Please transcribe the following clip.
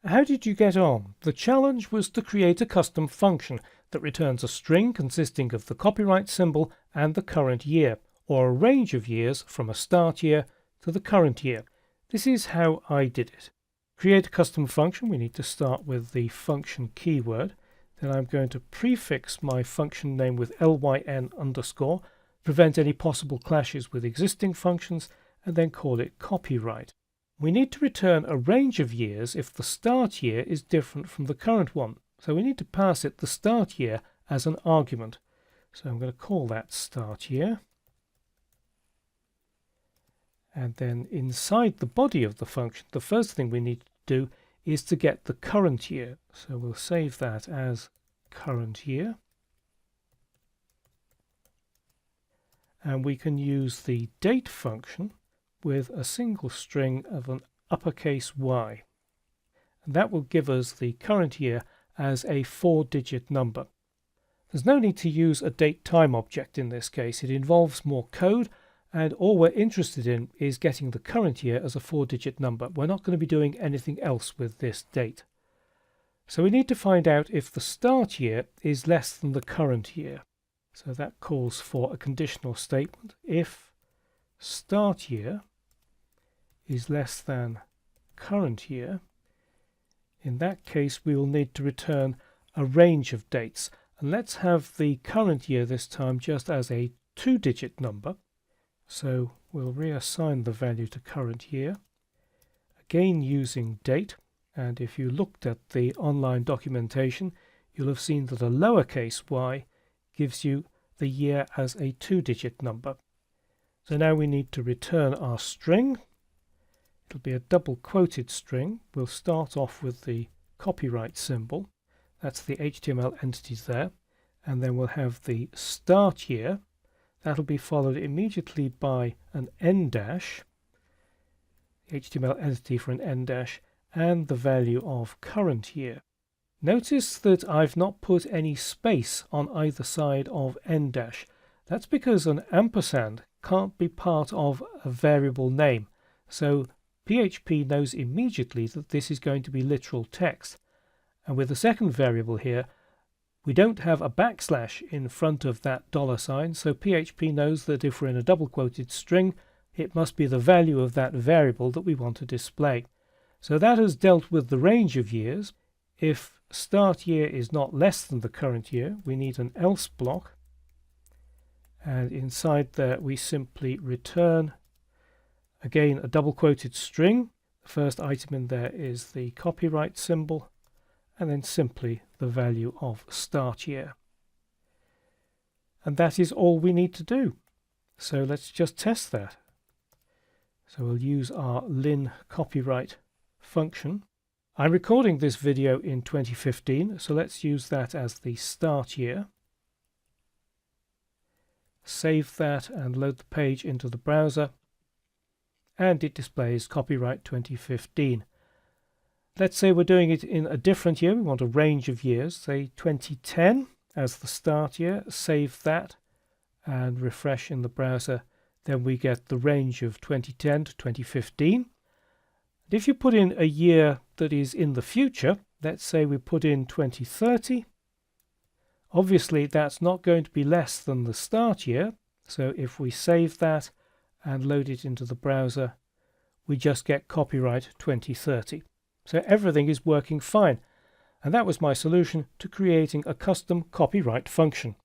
How did you get on? The challenge was to create a custom function that returns a string consisting of the copyright symbol and the current year, or a range of years from a start year to the current year. This is how I did it. Create a custom function, we need to start with the function keyword. Then I'm going to prefix my function name with lyn underscore, prevent any possible clashes with existing functions, and then call it copyright. We need to return a range of years if the start year is different from the current one. So we need to pass it the start year as an argument. So I'm going to call that start year. And then inside the body of the function, the first thing we need to do is to get the current year. So we'll save that as current year. And we can use the date function with a single string of an uppercase Y. And that will give us the current year as a 4-digit number. There's no need to use a date-time object in this case. It involves more code, and all we're interested in is getting the current year as a 4-digit number. We're not going to be doing anything else with this date. So we need to find out if the start year is less than the current year. So that calls for a conditional statement. If start year is less than current year, in that case we will need to return a range of dates. And let's have the current year this time just as a 2-digit number. So we'll reassign the value to current year, again using date. And if you looked at the online documentation, you'll have seen that a lowercase y gives you the year as a 2-digit number. So now we need to return our string. It'll be a double quoted string. We'll start off with the copyright symbol. That's the HTML entities there. And then we'll have the start year. That'll be followed immediately by an n dash, HTML entity for an n dash, and the value of current year. Notice that I've not put any space on either side of n dash. That's because an ampersand can't be part of a variable name. So PHP knows immediately that this is going to be literal text. And with the second variable here, we don't have a backslash in front of that $sign, so PHP knows that if we're in a double quoted string, it must be the value of that variable that we want to display. So that has dealt with the range of years. If start year is not less than the current year, we need an else block. And inside there we simply return, again, a double quoted string. The first item in there is the copyright symbol, and then simply the value of start year. And that is all we need to do. So let's just test that. So we'll use our lin copyright function. I'm recording this video in 2015, so let's use that as the start year. Save that and load the page into the browser, and it displays copyright 2015. Let's say we're doing it in a different year. We want a range of years, say 2010 as the start year. Save that and refresh in the browser. Then we get the range of 2010 to 2015. And if you put in a year that is in the future, let's say we put in 2030, obviously that's not going to be less than the start year. So if we save that and load it into the browser, we just get copyright 2030. So everything is working fine. And that was my solution to creating a custom copyright function.